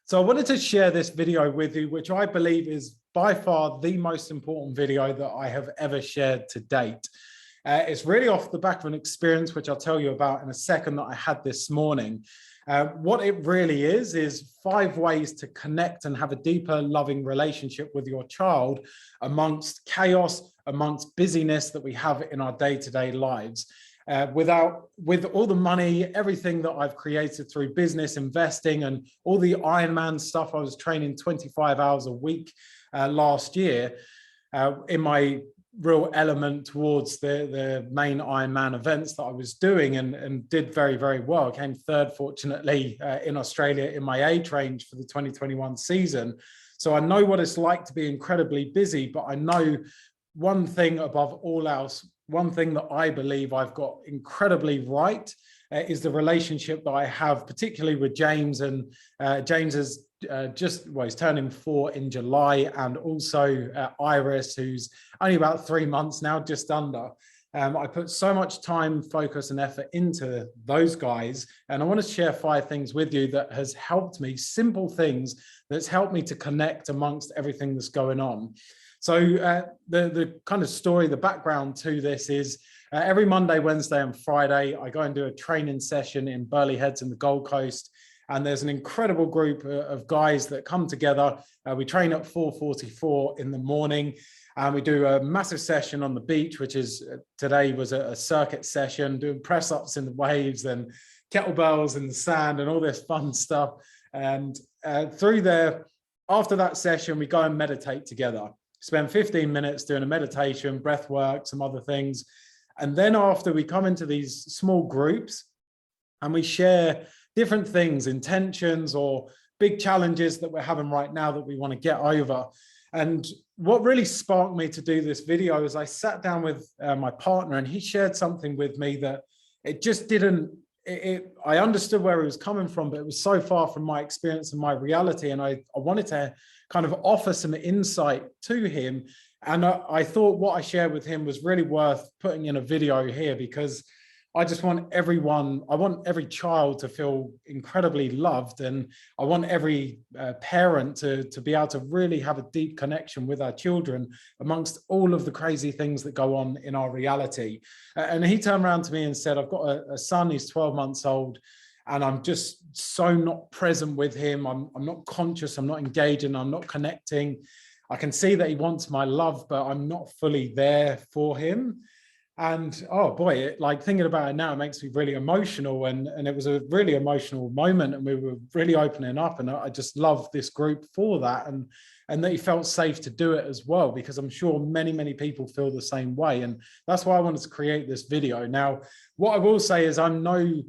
So I wanted to share this video with you, which I believe is by far the most important video that I have ever shared to date. It's really off the back of an experience, which I'll tell you about in a second, that I had this morning. What it really is 5 ways to connect and have a deeper, loving relationship with your child amongst chaos, amongst busyness that we have in our day-to-day lives. With all the money, everything that I've created through business, investing, and all the Ironman stuff, I was training 25 hours a week last year in my real element towards the main Ironman events that I was doing, and did very, very well. I came third, fortunately, in Australia in my age range for the 2021 season. So I know what it's like to be incredibly busy, but I know one thing above all else, one thing that I believe I've got incredibly right is the relationship that I have, particularly with James. And James is he's turning 4 in July, and also Iris, who's only about 3 months now, just under. I put so much time, focus, and effort into those guys, and I want to share 5 things with you that has helped me, simple things that's helped me to connect amongst everything that's going on. So the kind of story, the background to this is every Monday, Wednesday, and Friday, I go and do a training session in Burleigh Heads in the Gold Coast. And there's an incredible group of guys that come together. We train at 4:44 in the morning, and we do a massive session on the beach, which is today was a circuit session, doing press ups in the waves and kettlebells in the sand and all this fun stuff. And through there, after that session, we go and meditate together. Spend 15 minutes doing a meditation, breath work, some other things. And then after, we come into these small groups and we share different things, intentions or big challenges that we're having right now that we want to get over. And what really sparked me to do this video is I sat down with my partner, and he shared something with me that it just didn't, I understood where he was coming from, but it was so far from my experience and my reality. And I wanted to kind of offer some insight to him. And I thought what I shared with him was really worth putting in a video here, because I just want everyone, I want every child to feel incredibly loved. And I want every parent to be able to really have a deep connection with our children amongst all of the crazy things that go on in our reality. And he turned around to me and said, I've got a son, he's 12 months old, and I'm just so not present with him. I'm not conscious, I'm not engaging, I'm not connecting. I can see that he wants my love, but I'm not fully there for him. And oh boy, like thinking about it now, it makes me really emotional. And it was a really emotional moment, and we were really opening up. And I just love this group for that. And that he felt safe to do it as well, because I'm sure many, many people feel the same way. And that's why I wanted to create this video. Now, what I will say is I'm no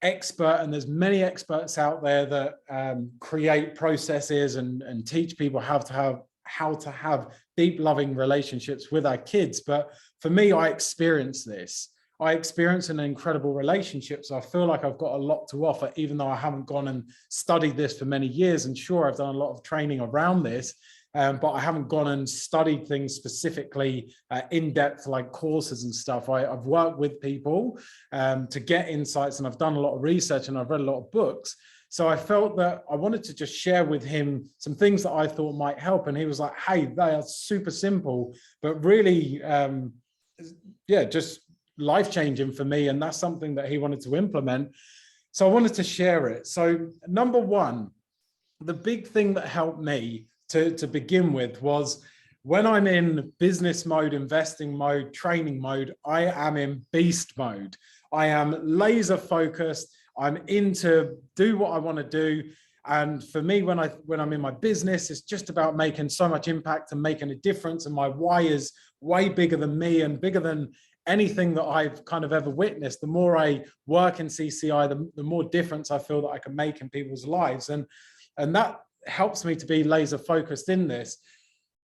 expert, and there's many experts out there that create processes and teach people how to have deep, loving relationships with our kids. But for me, I experienced this. I experienced an incredible relationship. So I feel like I've got a lot to offer, even though I haven't gone and studied this for many years. And sure, I've done a lot of training around this, but I haven't gone and studied things specifically in depth, like courses and stuff. I've worked with people to get insights, and I've done a lot of research, and I've read a lot of books. So I felt that I wanted to just share with him some things that I thought might help. And he was like, hey, they are super simple, but really, yeah, just life-changing for me. And that's something that he wanted to implement. So I wanted to share it. So number one, the big thing that helped me to begin with was when I'm in business mode, investing mode, training mode, I am in beast mode. I am laser focused. I'm into do what I want to do. And for me, when I'm in my business, it's just about making so much impact and making a difference. And my why is way bigger than me and bigger than anything that I've kind of ever witnessed. The more I work in CCI, the more difference I feel that I can make in people's lives. And that helps me to be laser focused in this.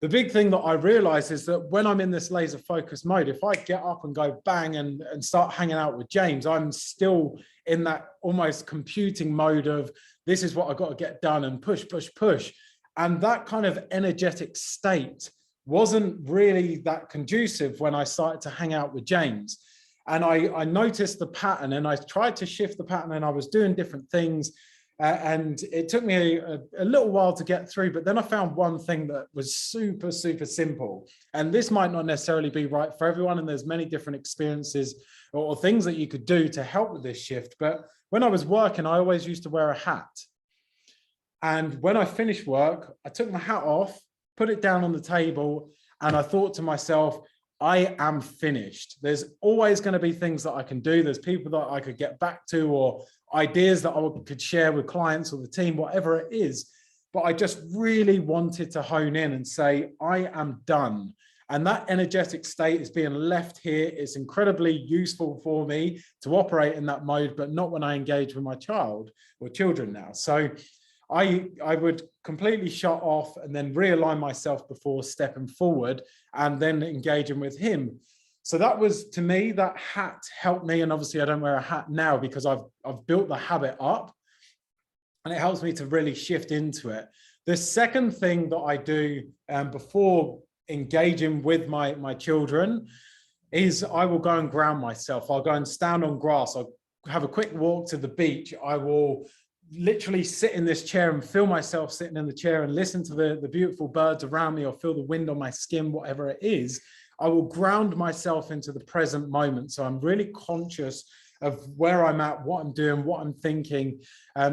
The big thing that I realize is that when I'm in this laser focused mode, if I get up and go bang and start hanging out with James, I'm still in that almost computing mode of this is what I've got to get done and push, push, push. And that kind of energetic state wasn't really that conducive when I started to hang out with James. And I noticed the pattern, and I tried to shift the pattern, and I was doing different things. And it took me a little while to get through, but then I found one thing that was super, super simple. And this might not necessarily be right for everyone, and there's many different experiences or things that you could do to help with this shift. But when I was working, I always used to wear a hat. And when I finished work, I took my hat off, put it down on the table, and I thought to myself, I am finished. There's always going to be things that I can do. There's people that I could get back to, or ideas that I could share with clients or the team, whatever it is. But I just really wanted to hone in and say, I am done. And that energetic state is being left here. It's incredibly useful for me to operate in that mode, but not when I engage with my child or children now. So I would completely shut off and then realign myself before stepping forward and then engaging with him. So that was, to me, that hat helped me. And obviously I don't wear a hat now because I've built the habit up, and it helps me to really shift into it. The second thing that I do before engaging with my children is I will go and ground myself. I'll go and stand on grass. I'll have a quick walk to the beach. I will literally sit in this chair and feel myself sitting in the chair and listen to the beautiful birds around me, or feel the wind on my skin, whatever it is. I will ground myself into the present moment. So I'm really conscious of where I'm at, what I'm doing, what I'm thinking.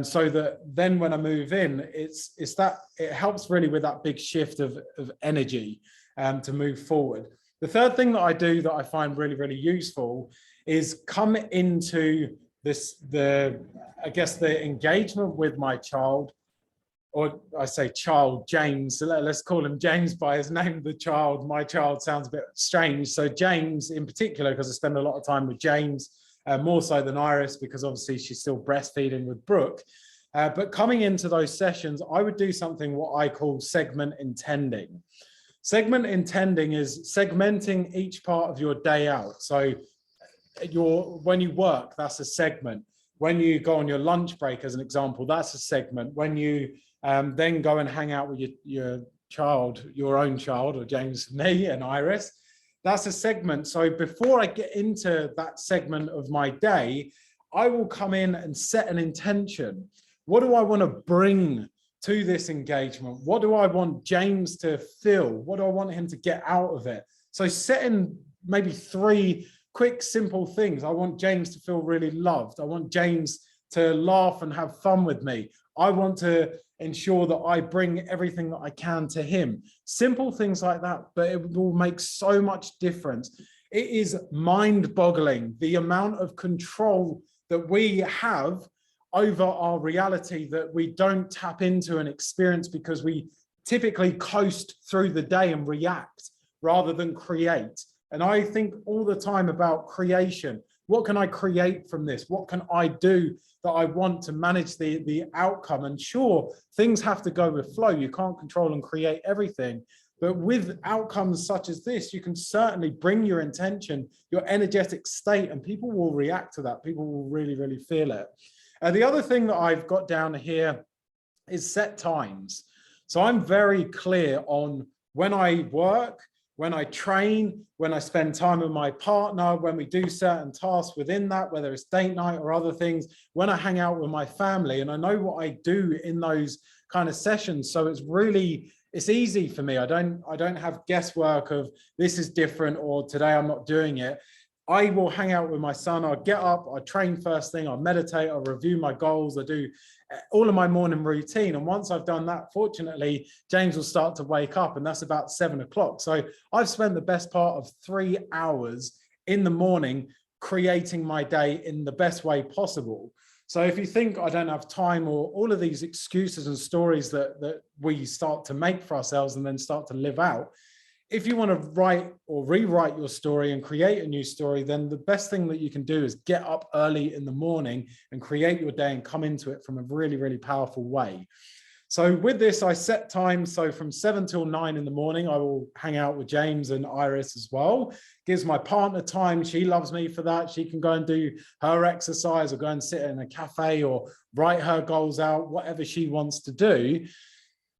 So that then when I move in, it's that it helps really with that big shift of energy to move forward. The third thing that I do that I find really, really useful is come into I guess the engagement with my child, or I say child, James, so let's call him James by his name, the child. My child sounds a bit strange. So James in particular, because I spend a lot of time with James, more so than Iris, because obviously she's still breastfeeding with Brooke. But coming into those sessions, I would do something what I call segment intending. Segment intending is segmenting each part of your day out. So when you work, that's a segment. When you go on your lunch break, as an example, that's a segment. When you then go and hang out with your child, your own child, or James, me and Iris, that's a segment. So before I get into that segment of my day, I will come in and set an intention. What do I want to bring to this engagement? What do I want James to feel? What do I want him to get out of it? So setting maybe 3 quick, simple things. I want James to feel really loved. I want James to laugh and have fun with me. I want to ensure that I bring everything that I can to him. Simple things like that, but it will make so much difference. It is mind-boggling the amount of control that we have over our reality that we don't tap into and experience, because we typically coast through the day and react rather than create. And I think all the time about creation. What can I create from this? What can I do that I want to manage the outcome? And sure, things have to go with flow. You can't control and create everything. But with outcomes such as this, you can certainly bring your intention, your energetic state, and people will react to that. People will really, really feel it. The other thing that I've got down here is set times. So I'm very clear on when I work, when I train, when I spend time with my partner, when we do certain tasks within that, whether it's date night or other things, when I hang out with my family, and I know what I do in those kind of sessions. So it's easy for me. I don't have guesswork of this is different or today I'm not doing it. I will hang out with my son. I'll get up, I train first thing, I'll meditate, I'll review my goals, I do all of my morning routine. And once I've done that, fortunately, James will start to wake up, and that's about 7 o'clock. So I've spent the best part of 3 hours in the morning creating my day in the best way possible. So if you think I don't have time, or all of these excuses and stories that we start to make for ourselves and then start to live out, if you want to write or rewrite your story and create a new story, then the best thing that you can do is get up early in the morning and create your day and come into it from a really, really powerful way. So with this, I set time. So from 7 till 9 in the morning, I will hang out with James and Iris as well. Gives my partner time. She loves me for that. She can go and do her exercise, or go and sit in a cafe, or write her goals out, whatever she wants to do.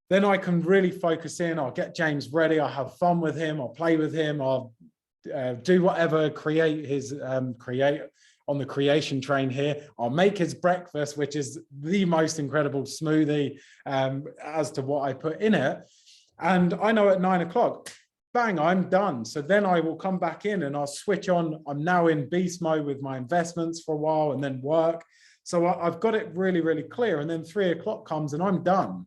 Then I can really focus in. I'll get James ready. I'll have fun with him. I'll play with him. I'll do whatever, create on the creation train here. I'll make his breakfast, which is the most incredible smoothie as to what I put in it. And I know at 9 o'clock, bang, I'm done. So then I will come back in and I'll switch on. I'm now in beast mode with my investments for a while and then work. So I've got it really, really clear. And then 3 o'clock comes and I'm done.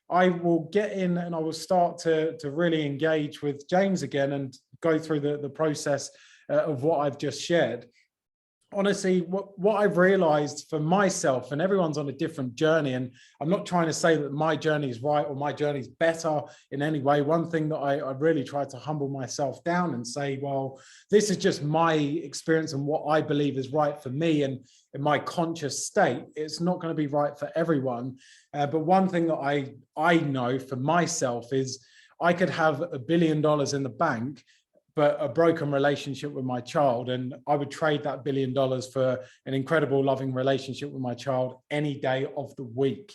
I will get in and I will start to really engage with James again and go through the process of what I've just shared. Honestly, what I've realized for myself, and everyone's on a different journey, and I'm not trying to say that my journey is right or my journey is better in any way. One thing that I really try to humble myself down and say, well, this is just my experience and what I believe is right for me and in my conscious state. It's not going to be right for everyone. But one thing that I know for myself is I could have $1 billion in the bank, but a broken relationship with my child. And I would trade that $1 billion for an incredible, loving relationship with my child any day of the week.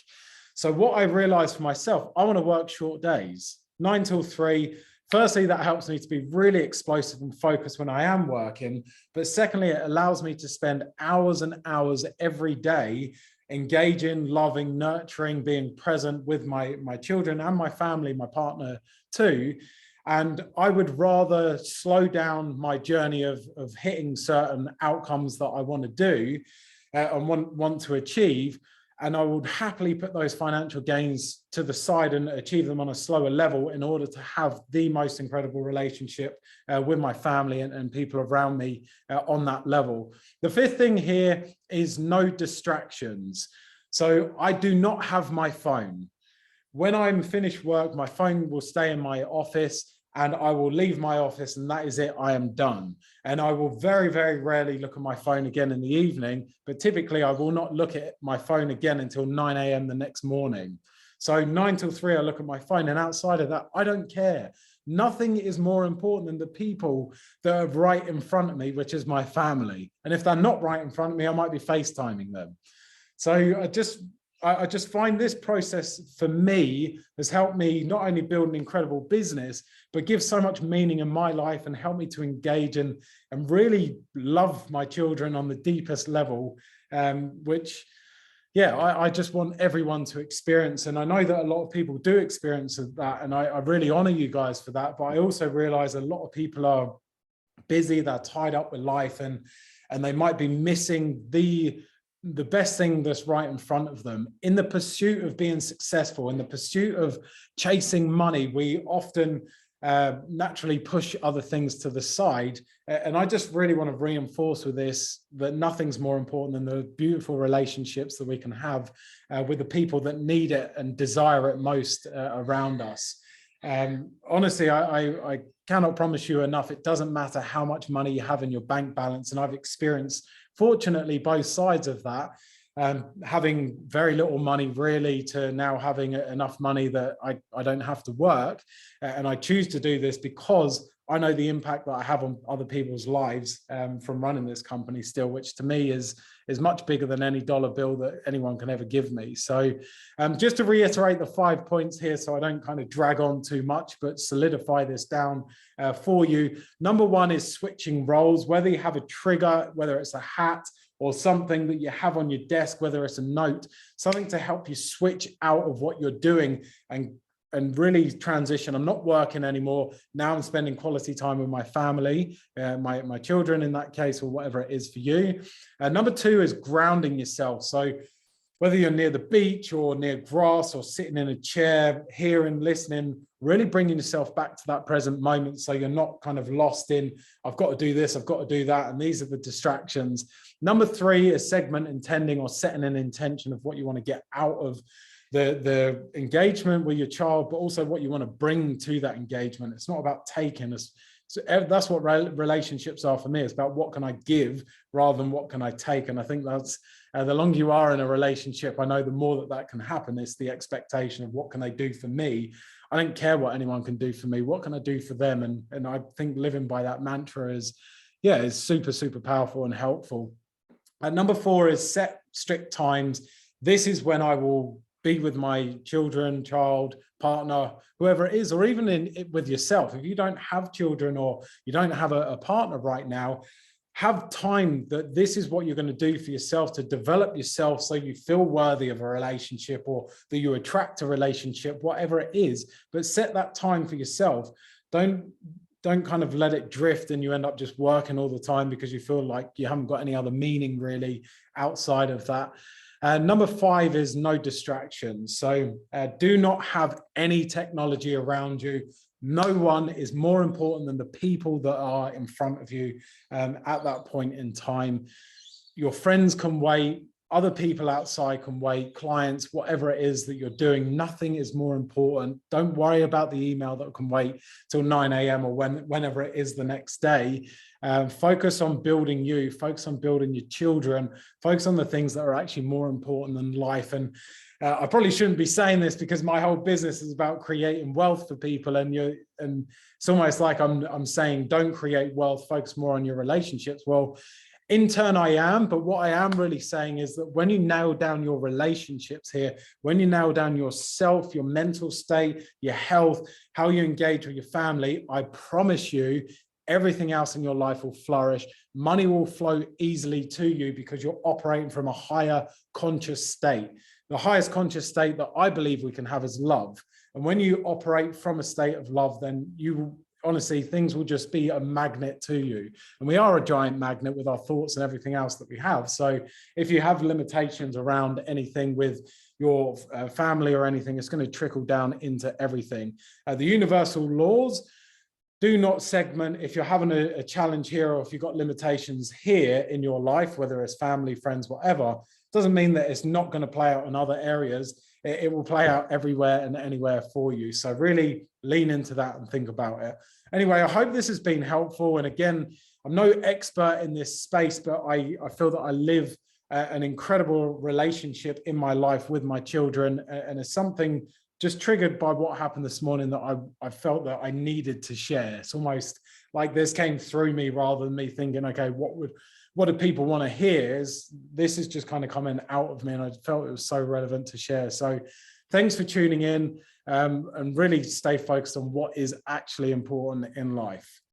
So what I realized for myself, I want to work short days, 9 till 3. Firstly, that helps me to be really explosive and focused when I am working. But secondly, it allows me to spend hours and hours every day engaging, loving, nurturing, being present with my children and my family, my partner too. And I would rather slow down my journey of hitting certain outcomes that I want to do and want to achieve. And I would happily put those financial gains to the side and achieve them on a slower level in order to have the most incredible relationship with my family and people around me on that level. The fifth thing here is no distractions. So I do not have my phone. When I'm finished work, my phone will stay in my office and I will leave my office and that is it, I am done. And I will very, very rarely look at my phone again in the evening, but typically I will not look at my phone again until 9 a.m. the next morning. So 9 till 3, I look at my phone, and outside of that, I don't care. Nothing is more important than the people that are right in front of me, which is my family. And if they're not right in front of me, I might be FaceTiming them. So I just find this process for me has helped me not only build an incredible business, but give so much meaning in my life and help me to engage and really love my children on the deepest level, which, yeah, I just want everyone to experience. And I know that a lot of people do experience that. And I really honor you guys for that. But I also realize a lot of people are busy, they're tied up with life, and they might be missing the best thing that's right in front of them. In the pursuit of being successful, in the pursuit of chasing money, we often naturally push other things to the side. And I just really want to reinforce with this that nothing's more important than the beautiful relationships that we can have with the people that need it and desire it most around us. Honestly, I cannot promise you enough. It doesn't matter how much money you have in your bank balance. And I've experienced, fortunately, both sides of that, having very little money really to now having enough money that I don't have to work. And I choose to do this because I know the impact that I have on other people's lives from running this company still, which to me is much bigger than any dollar bill that anyone can ever give me. So just to reiterate the 5 points here, so I don't kind of drag on too much, but solidify this down for you. Number one is switching roles, whether you have a trigger, whether it's a hat or something that you have on your desk, whether it's a note, something to help you switch out of what you're doing and really transition. I'm not working anymore. Now I'm spending quality time with my family, my children in that case, or whatever it is for you. Number two is grounding yourself. So whether you're near the beach or near grass or sitting in a chair, hearing, listening, really bringing yourself back to that present moment so you're not kind of lost in, I've got to do this, I've got to do that, and these are the distractions. Number three is segment intending, or setting an intention of what you want to get out of the engagement with your child, but also what you want to bring to that engagement. It's not about taking us. So that's what relationships are for me. It's about what can I give rather than what can I take. And I think that's the longer you are in a relationship, I know the more that can happen. It's the expectation of what can they do for me. I don't care what anyone can do for me. What can I do for them? And I think living by that mantra is super, super powerful and helpful. And number four is set strict times. This is when I will be with my children, child, partner, whoever it is, or even with yourself. If you don't have children or you don't have a partner right now, have time that this is what you're going to do for yourself to develop yourself so you feel worthy of a relationship, or that you attract a relationship, whatever it is. But set that time for yourself. Don't kind of let it drift and you end up just working all the time because you feel like you haven't got any other meaning really outside of that. Number 5 is no distractions. So do not have any technology around you. No one is more important than the people that are in front of you at that point in time. Your friends can wait. Other people outside can wait, clients, whatever it is that you're doing, nothing is more important. Don't worry about the email that can wait till 9 a.m. or whenever it is the next day. Focus on building you, focus on building your children, focus on the things that are actually more important than life. And I probably shouldn't be saying this because my whole business is about creating wealth for people, and it's almost like I'm saying, don't create wealth, focus more on your relationships. Well, in turn, I am, but what I am really saying is that when you nail down your relationships here, when you nail down yourself, your mental state, your health, how you engage with your family, I promise you, everything else in your life will flourish. Money will flow easily to you because you're operating from a higher conscious state. The highest conscious state that I believe we can have is love. And when you operate from a state of love, then you honestly, things will just be a magnet to you. And we are a giant magnet with our thoughts and everything else that we have. So if you have limitations around anything with your family or anything, it's going to trickle down into everything. The universal laws do not segment. If you're having a challenge here, or if you've got limitations here in your life, whether it's family, friends, whatever, doesn't mean that it's not going to play out in other areas. It will play out everywhere and anywhere for you. So really lean into that and think about it. Anyway, I hope this has been helpful. And again, I'm no expert in this space, but I feel that I live an incredible relationship in my life with my children. And it's something just triggered by what happened this morning that I felt that I needed to share. It's almost like this came through me rather than me thinking, okay, what do people want to hear? This is just kind of coming out of me, and I felt it was so relevant to share. So thanks for tuning in, and really stay focused on what is actually important in life.